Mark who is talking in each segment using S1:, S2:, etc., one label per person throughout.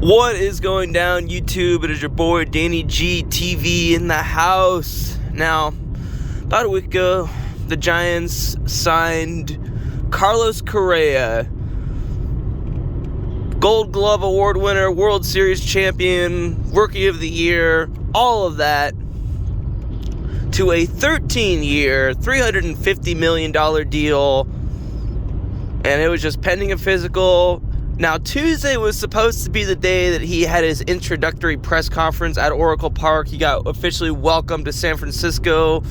S1: What is going down, YouTube? It is your boy Danny G TV in the house. Now, about a week ago, the Giants signed Carlos Correa, Gold Glove Award winner, World Series champion, Rookie of the Year, all of that, to a 13-year, $350 million deal, and it was just pending a physical. Now, Tuesday was supposed to be the day that he had his introductory press conference at Oracle Park. He got officially welcomed to San Francisco.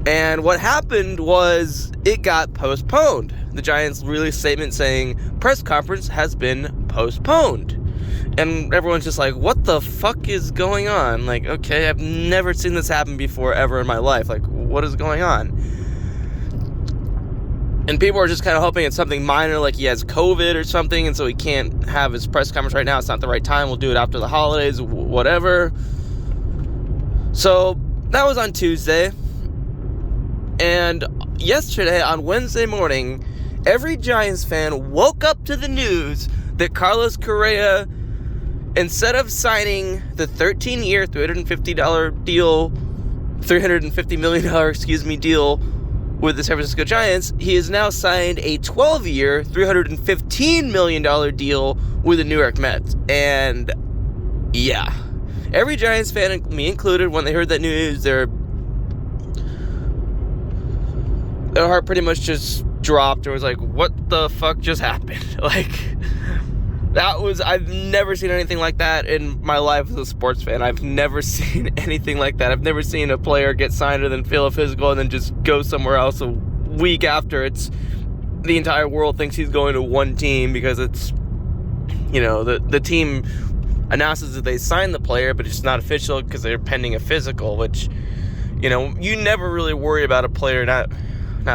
S1: And what happened was it got postponed. The Giants released a statement saying, press conference has been postponed. And everyone's just like, what the fuck is going on? Like, okay, I've never seen this happen before ever in my life. Like, what is going on? And people are just kind of hoping it's something minor, like he has COVID or something, and so he can't have his press conference right now. It's not the right time. We'll do it after the holidays, whatever. So that was on Tuesday. And yesterday, on Wednesday morning, every Giants fan woke up to the news that Carlos Correa, instead of signing the 13-year, $350 million deal with the San Francisco Giants, he has now signed a 12-year, $315 million deal with the New York Mets. And yeah, every Giants fan, me included, when they heard that news, their heart pretty much just dropped. It was like, what the fuck just happened? Like, I've never seen anything like that in my life as a sports fan. I've never seen anything like that. I've never seen a player get signed and then fail a physical and then just go somewhere else a week after. The entire world thinks he's going to one team because it's, the team announces that they signed the player, but it's not official because they're pending a physical, which, you never really worry about a player not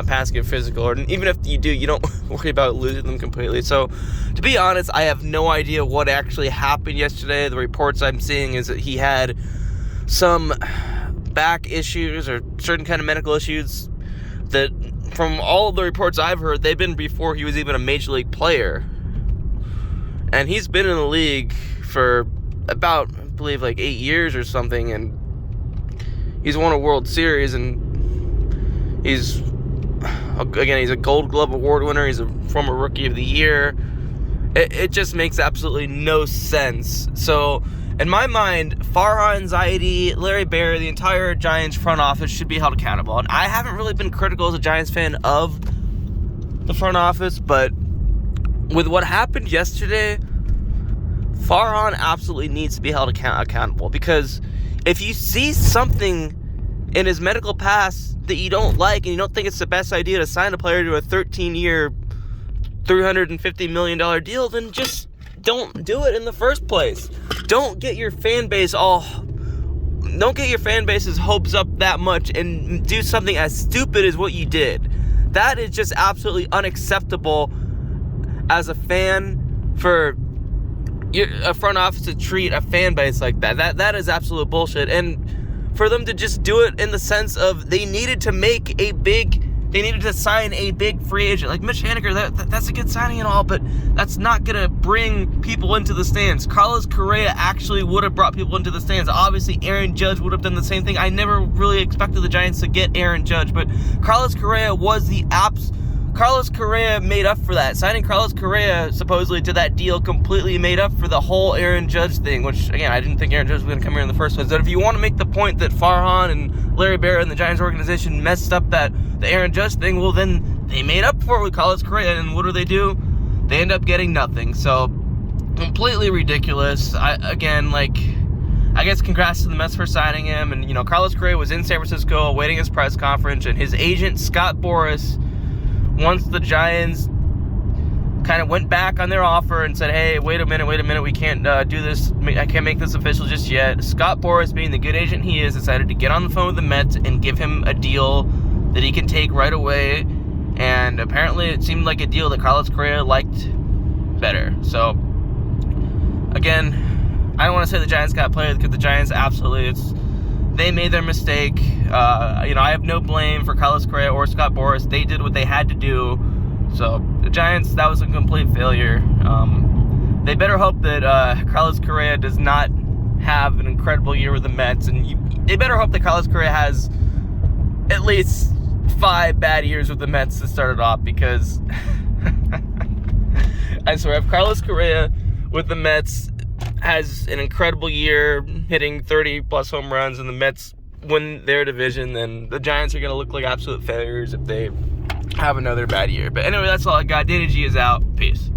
S1: passing a physical, or even if you do, you don't worry about losing them completely. So, to be honest, I have no idea what actually happened yesterday. The reports I'm seeing is that he had some back issues or certain kind of medical issues that, from all of the reports I've heard, they've been before he was even a major league player. And he's been in the league for about, I believe, like 8 years or something, and he's won a World Series, and he's a Gold Glove Award winner. He's a former Rookie of the Year. It just makes absolutely no sense. So, in my mind, Farhan Zaidi, Larry Baer, the entire Giants front office should be held accountable. And I haven't really been critical as a Giants fan of the front office, but with what happened yesterday, Farhan absolutely needs to be held accountable. Because if you see something in his medical past that you don't like and you don't think it's the best idea to sign a player to a 13-year, $350 million deal, then just don't do it in the first place. Don't get your fan base's hopes up that much and do something as stupid as what you did. That is just absolutely unacceptable as a fan for a front office to treat a fan base like that. That is absolute bullshit. And for them to just do it in the sense of they needed to sign a big free agent. Like Mitch Haniger, that's a good signing and all, but that's not going to bring people into the stands. Carlos Correa actually would have brought people into the stands. Obviously, Aaron Judge would have done the same thing. I never really expected the Giants to get Aaron Judge, but Carlos Correa Carlos Correa made up for that. Signing Carlos Correa, supposedly, to that deal completely made up for the whole Aaron Judge thing, which, again, I didn't think Aaron Judge was going to come here in the first place. But if you want to make the point that Farhan and Larry Baer and the Giants organization messed up the Aaron Judge thing, well, then they made up for it with Carlos Correa, and what do? They end up getting nothing. So, completely ridiculous. I guess congrats to the Mets for signing him. And, Carlos Correa was in San Francisco awaiting his press conference, and his agent, Scott Boras, once the Giants kind of went back on their offer and said, hey, wait a minute, we can't do this, I can't make this official just yet. Scott Boras, being the good agent he is, decided to get on the phone with the Mets and give him a deal that he can take right away. And apparently it seemed like a deal that Carlos Correa liked better. So, again, I don't want to say the Giants got played, because the Giants absolutely, they made their mistake. I have no blame for Carlos Correa or Scott Boras. They did what they had to do. So the Giants, that was a complete failure. they better hope that Carlos Correa does not have an incredible year with the Mets, and they better hope that Carlos Correa has at least 5 bad years with the Mets to start it off, because I swear, if Carlos Correa with the Mets has an incredible year, hitting 30-plus home runs, and the Mets win their division, then the Giants are going to look like absolute failures if they have another bad year. But anyway, that's all I got. Danny G is out. Peace.